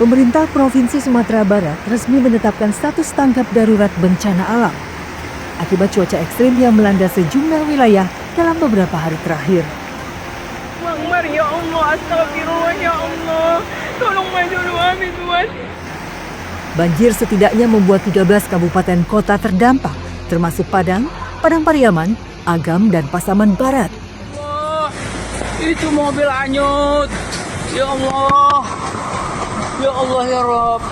Pemerintah Provinsi Sumatera Barat resmi menetapkan status tanggap darurat bencana alam akibat cuaca ekstrim yang melanda sejumlah wilayah dalam beberapa hari terakhir. Makmur ya Allah, astagfirullah ya Allah, tolong maju kami Tuhan. Banjir setidaknya membuat 13 kabupaten kota terdampak, termasuk Padang, Padang Pariaman, Agam, dan Pasaman Barat. Allah, itu mobil hanyut. Ya Allah. Ya Allah ya Rabb.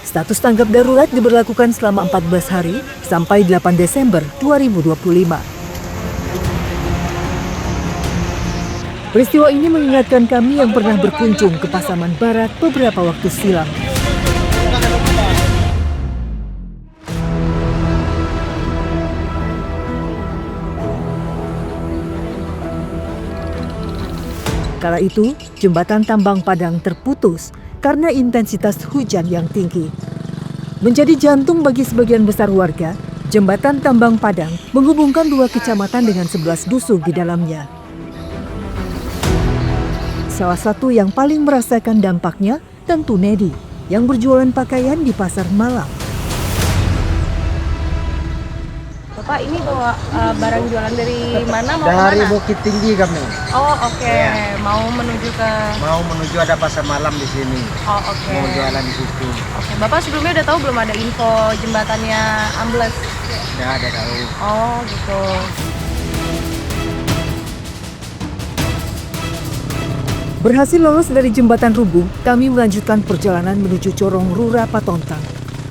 Status tanggap darurat diberlakukan selama 14 hari sampai 8 Desember 2025. Peristiwa ini mengingatkan kami yang pernah berkunjung ke Pasaman Barat beberapa waktu silam. Kala itu, jembatan Tambang Padang terputus karena intensitas hujan yang tinggi. Menjadi jantung bagi sebagian besar warga, jembatan Tambang Padang menghubungkan 2 kecamatan dengan 11 dusun di dalamnya. Salah satu yang paling merasakan dampaknya tentu Nedi, yang berjualan pakaian di pasar malam. Bapak ini bawa barang jualan dari mana mau Dari kemana? Bukit Tinggi kami. Oh oke. Ya. Mau menuju ke. Mau menuju ada pasar malam di sini. Oh oke. Mau jualan di situ. Oke. Bapak sebelumnya udah tahu belum ada info jembatannya ambles? Ya ada tahu. Oh gitu. Berhasil lolos dari jembatan rubuh, kami melanjutkan perjalanan menuju Corong Rura Patontang.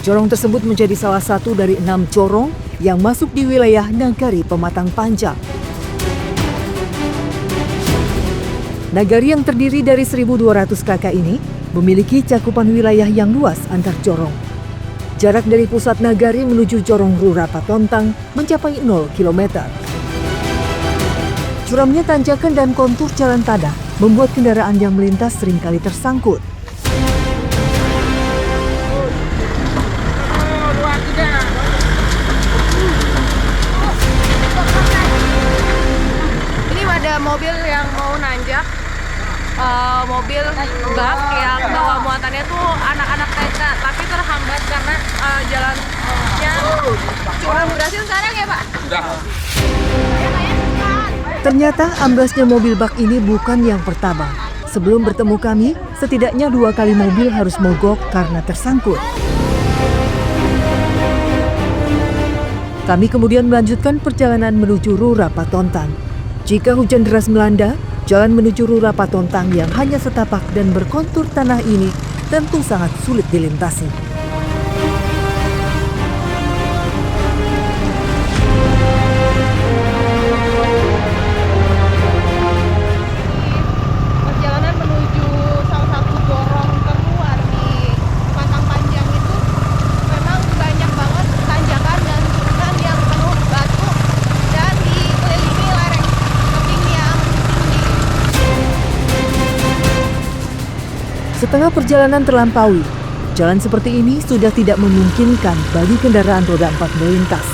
Corong tersebut menjadi salah satu dari 6 corong yang masuk di wilayah Nagari Pematang Panjang. Nagari yang terdiri dari 1.200 kakak ini memiliki cakupan wilayah yang luas antar corong. Jarak dari pusat Nagari menuju Corong Rura Patontang mencapai 0 km. Curamnya tanjakan dan kontur jalan tanah membuat kendaraan yang melintas seringkali tersangkut. Ini ada mobil yang mau nanjak. Mobil bak yang bawa muatannya tuh anak-anak TK, tapi terhambat karena jalannya curam. Berhasil sekarang ya Pak? Ternyata amblasnya mobil bak ini bukan yang pertama. Sebelum bertemu kami, setidaknya 2 kali mobil harus mogok karena tersangkut. Kami kemudian melanjutkan perjalanan menuju Rura Patontang. Jika hujan deras melanda, jalan menuju Rura Patontang yang hanya setapak dan berkontur tanah ini tentu sangat sulit dilintasi. Perjalanan menuju salah satu gorong terluar di Pematang Panjang itu memang banyak banget tanjakan dan turunan yang penuh batu dan dikelilingi lereng tebing yang tinggi. Setelah perjalanan terlampaui, jalan seperti ini sudah tidak memungkinkan bagi kendaraan roda 4 melintas.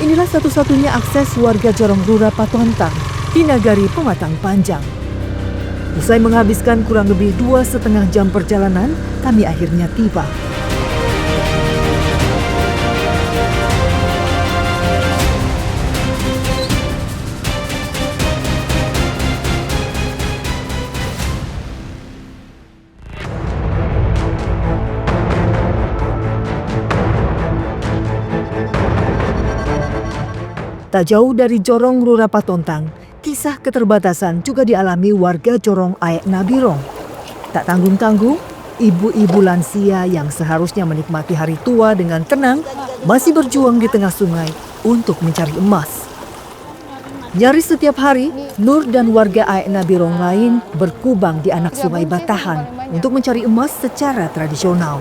Inilah satu-satunya akses warga Corong Rura Patontang di Nagari Pematang Panjang. Usai menghabiskan kurang lebih 2,5 jam perjalanan, kami akhirnya tiba. Tak jauh dari Corong Rura Patontang, kisah keterbatasan juga dialami warga Corong Aek Nabirong. Tak tanggung-tanggung, ibu-ibu lansia yang seharusnya menikmati hari tua dengan tenang masih berjuang di tengah sungai untuk mencari emas. Nyaris setiap hari, Nur dan warga Aek Nabirong lain berkubang di anak sungai Batahan untuk mencari emas secara tradisional.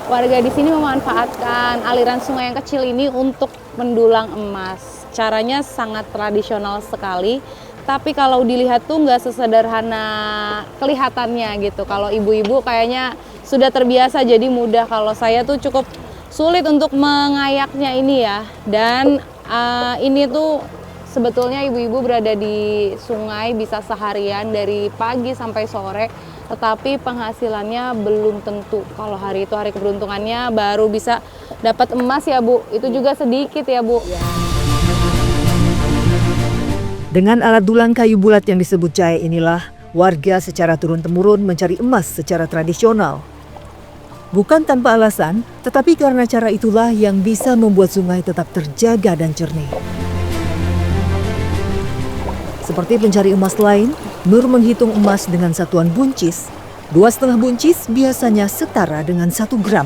Warga di sini memanfaatkan aliran sungai yang kecil ini untuk mendulang emas. Caranya sangat tradisional sekali, tapi kalau dilihat tuh nggak sesederhana kelihatannya gitu. Kalau ibu-ibu kayaknya sudah terbiasa jadi mudah. Kalau saya tuh cukup sulit untuk mengayaknya ini ya. Dan ini tuh sebetulnya ibu-ibu berada di sungai bisa seharian dari pagi sampai sore, tetapi penghasilannya belum tentu. Kalau hari itu hari keberuntungannya baru bisa dapat emas ya Bu, itu juga sedikit ya Bu. Dengan alat dulang kayu bulat yang disebut jahe inilah, warga secara turun-temurun mencari emas secara tradisional. Bukan tanpa alasan, tetapi karena cara itulah yang bisa membuat sungai tetap terjaga dan jernih. Seperti pencari emas lain, Nur menghitung emas dengan satuan buncis. 2,5 buncis biasanya setara dengan 1 gram.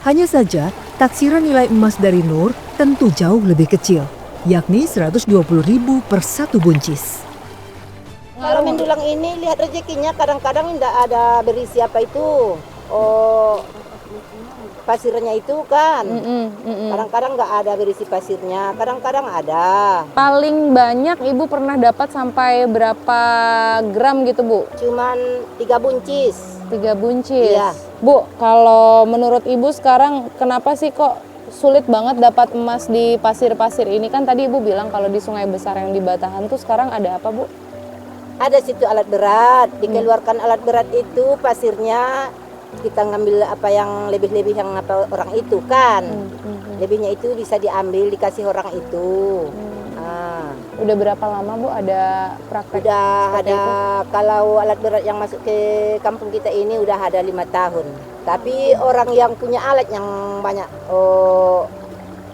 Hanya saja, taksiran nilai emas dari Nur tentu jauh lebih kecil, yakni 120.000 per 1 buncis. Kalau mendulang ini lihat rezekinya, kadang-kadang tidak ada berisi apa itu. Pasirnya itu kan. Kadang-kadang nggak ada berisi pasirnya, kadang-kadang ada. Paling banyak Ibu pernah dapat sampai berapa gram gitu Bu? Cuman 3 buncis. 3 buncis. Iya. Bu, kalau menurut Ibu sekarang kenapa sih kok sulit banget dapat emas di pasir-pasir ini? Kan tadi Ibu bilang kalau di sungai besar yang di Batahan tuh sekarang ada apa Bu? Ada situ alat berat, dikeluarkan alat berat itu pasirnya kita ngambil apa yang lebih-lebih yang apa orang itu kan. Lebihnya itu bisa diambil dikasih orang itu. Udah berapa lama Bu ada praktek? Udah ada itu? Kalau alat berat yang masuk ke kampung kita ini udah ada 5 tahun. Tapi orang yang punya alat yang banyak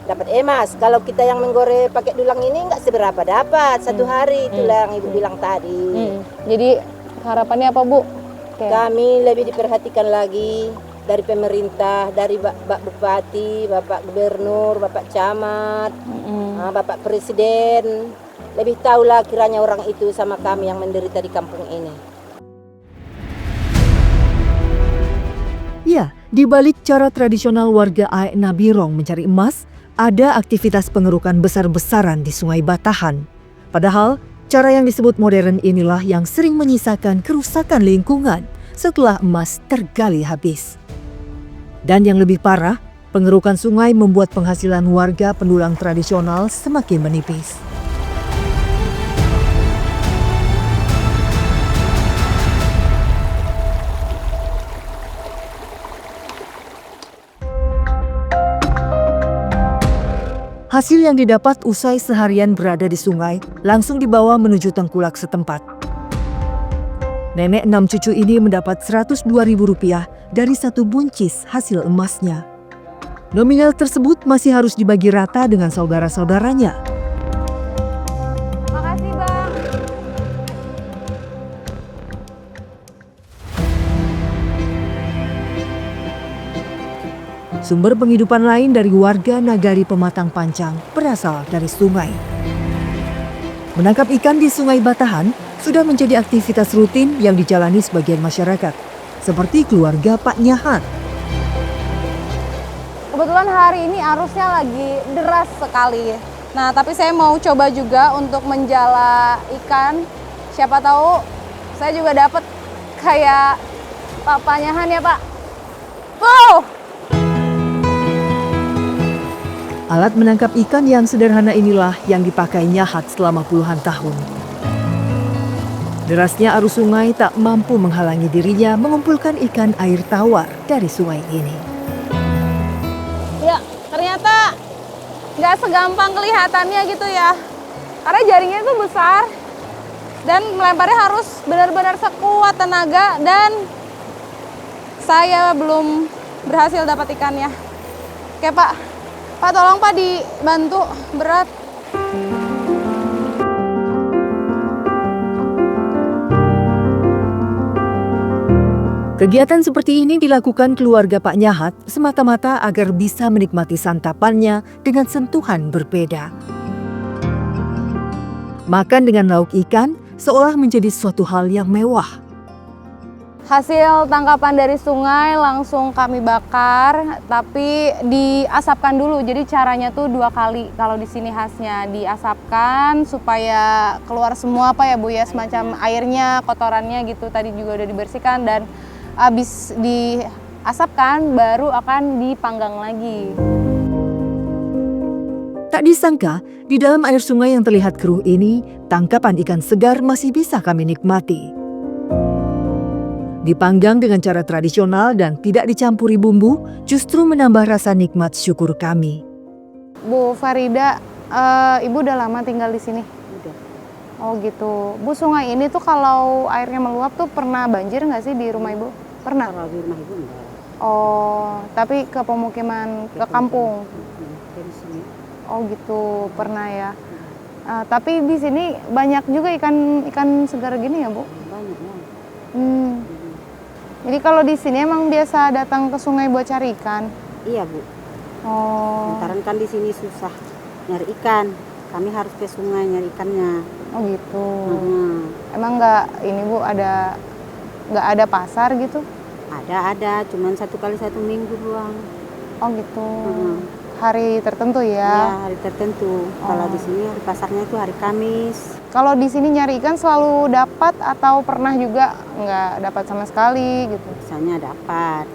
dapat emas. Kalau kita yang menggore pakai dulang ini nggak seberapa dapat 1 hari, itulah yang Ibu bilang tadi. Jadi harapannya apa Bu? Kami lebih diperhatikan lagi dari pemerintah, dari Bapak Bupati, Bapak Gubernur, Bapak Camat, Bapak Presiden. Lebih tahulah kiranya orang itu sama kami yang menderita di kampung ini. Ya, di balik cara tradisional warga Aek Nabirong mencari emas, ada aktivitas pengerukan besar-besaran di Sungai Batahan. Padahal, cara yang disebut modern inilah yang sering menyisakan kerusakan lingkungan setelah emas tergali habis. Dan yang lebih parah, pengerukan sungai membuat penghasilan warga pendulang tradisional semakin menipis. Hasil yang didapat usai seharian berada di sungai langsung dibawa menuju tengkulak setempat. Nenek 6 cucu ini mendapat Rp102.000 dari 1 buncis hasil emasnya. Nominal tersebut masih harus dibagi rata dengan saudara-saudaranya. Makasih Bang. Sumber penghidupan lain dari warga Nagari Pematang Pancang berasal dari sungai. Menangkap ikan di Sungai Batahan sudah menjadi aktivitas rutin yang dijalani sebagian masyarakat, seperti keluarga Pak Nyahat. Kebetulan hari ini arusnya lagi deras sekali. Nah, tapi saya mau coba juga untuk menjala ikan. Siapa tahu saya juga dapat kayak Pak Nyahan ya Pak. Wow! Alat menangkap ikan yang sederhana inilah yang dipakai Nyahat selama puluhan tahun. Derasnya arus sungai tak mampu menghalangi dirinya mengumpulkan ikan air tawar dari sungai ini. Ya, ternyata nggak segampang kelihatannya gitu ya. Karena jaringnya itu besar dan melemparnya harus benar-benar sekuat tenaga dan saya belum berhasil dapat ikannya. Oke Pak. Pak tolong Pak dibantu, berat. Kegiatan seperti ini dilakukan keluarga Pak Nyahat semata-mata agar bisa menikmati santapannya dengan sentuhan berbeda. Makan dengan lauk ikan seolah menjadi suatu hal yang mewah. Hasil tangkapan dari sungai langsung kami bakar, tapi diasapkan dulu. Jadi caranya tuh 2 kali. Kalau di sini khasnya diasapkan supaya keluar semua apa ya Bu ya, semacam airnya, kotorannya gitu. Tadi juga udah dibersihkan dan habis diasapkan baru akan dipanggang lagi. Tak disangka, di dalam air sungai yang terlihat keruh ini, tangkapan ikan segar masih bisa kami nikmati. Dipanggang dengan cara tradisional dan tidak dicampuri bumbu, justru menambah rasa nikmat syukur kami. Bu Farida, Ibu udah lama tinggal di sini? Udah. Oh gitu. Bu, sungai ini tuh kalau airnya meluap tuh pernah banjir nggak sih di rumah Ibu? Pernah? Kalau di rumah ibu enggak. Oh, tapi ke pemukiman, ke kampung? Dari sini. Oh gitu, pernah ya. Tapi di sini banyak juga ikan segar gini ya, Bu? Banyak ya. Jadi kalau di sini emang biasa datang ke sungai buat cari ikan? Iya Bu. Oh, Lantaran kan di sini susah nyari ikan. Kami harus ke sungai nyari ikannya. oh gitu. Hmm. Emang nggak ini Bu, nggak ada pasar gitu? Ada, cuman 1 kali 1 minggu doang. Oh gitu. Hmm. Hari tertentu Ya, ya? hari tertentu. Kalau di sini hari pasarnya itu hari Kamis. Kalau di sini nyari ikan selalu dapat atau pernah juga nggak dapat sama sekali gitu? Biasanya dapat.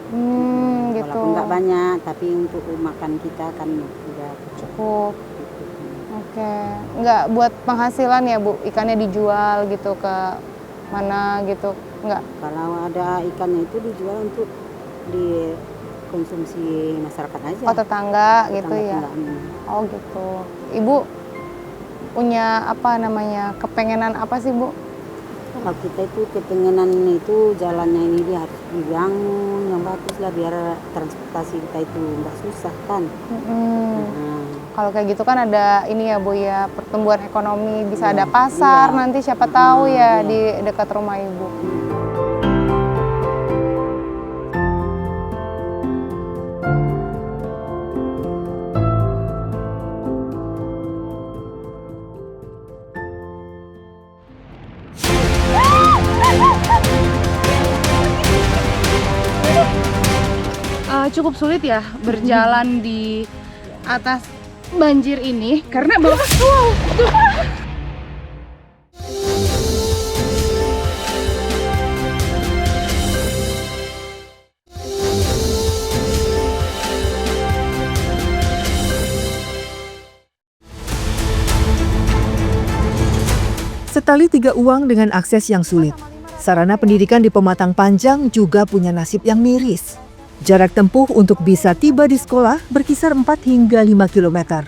Gitu. Walaupun nggak banyak, tapi untuk makan kita kan udah Cukup. Oke. Nggak buat penghasilan ya Bu? Ikannya dijual gitu ke mana gitu? Nggak? Kalau ada ikannya itu dijual untuk dikonsumsi masyarakat aja. Oh tetangga gitu ya? Tetangga-tetangga. Oh gitu. Ibu punya apa namanya kepengenan apa sih Bu? Kalau kita itu kepengenan itu jalannya ini dia harus dibangun yang bagus lah biar transportasi kita itu nggak susah kan. Kalau kayak gitu kan ada ini ya Bu ya, pertumbuhan ekonomi, bisa Iya, ada pasar iya. nanti siapa tahu ya Iya. di dekat rumah Ibu. Cukup sulit ya berjalan di atas banjir ini karena bawah Setali 3 uang dengan akses yang sulit. Sarana pendidikan di Pematang Panjang juga punya nasib yang miris. Jarak tempuh untuk bisa tiba di sekolah berkisar 4 hingga 5 km.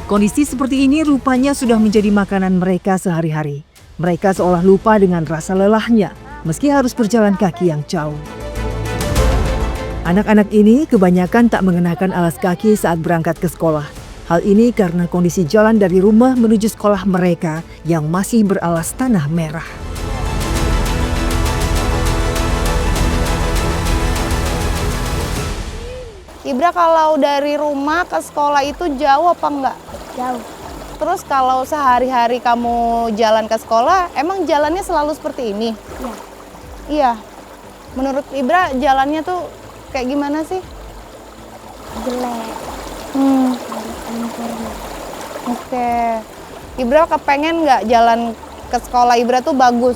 Kondisi seperti ini rupanya sudah menjadi makanan mereka sehari-hari. Mereka seolah lupa dengan rasa lelahnya, meski harus berjalan kaki yang jauh. Anak-anak ini kebanyakan tak mengenakan alas kaki saat berangkat ke sekolah. Hal ini karena kondisi jalan dari rumah menuju sekolah mereka yang masih beralas tanah merah. Ibra, kalau dari rumah ke sekolah itu jauh apa enggak? Jauh. Terus kalau sehari-hari kamu jalan ke sekolah, emang jalannya selalu seperti ini? Iya. Iya. Menurut Ibra jalannya tuh kayak gimana sih? Jelek. Oke. Ibra kepengen nggak jalan ke sekolah Ibra tuh bagus?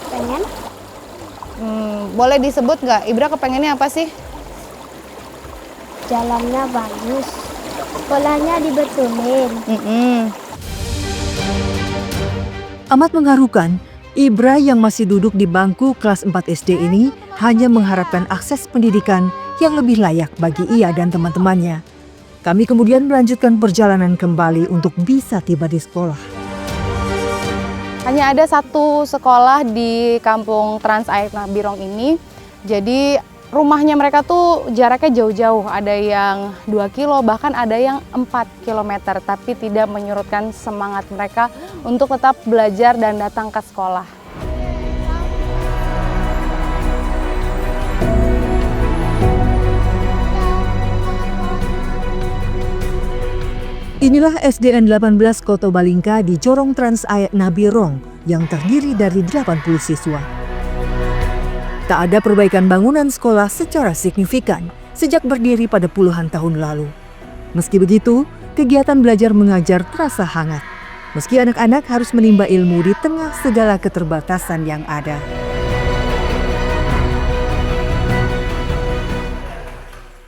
Pengen Boleh disebut nggak? Ibra kepengennya apa sih? jalannya bagus. Sekolahnya dibetulin. Amat mengharukan, Ibra yang masih duduk di bangku kelas 4 SD ini hanya mengharapkan akses pendidikan yang lebih layak bagi ia dan teman-temannya. Kami kemudian melanjutkan perjalanan kembali untuk bisa tiba di sekolah. Hanya ada satu sekolah di kampung Trans Air Nabirong ini. Jadi rumahnya mereka tuh jaraknya jauh-jauh. Ada yang 2 kilo, bahkan ada yang 4 kilometer. Tapi tidak menyurutkan semangat mereka untuk tetap belajar dan datang ke sekolah. Inilah SDN 18 Koto Balingka di Jorong Trans Air Nabirong yang terdiri dari 80 siswa. Tak ada perbaikan bangunan sekolah secara signifikan sejak berdiri pada puluhan tahun lalu. Meski begitu, kegiatan belajar mengajar terasa hangat. Meski anak-anak harus menimba ilmu di tengah segala keterbatasan yang ada.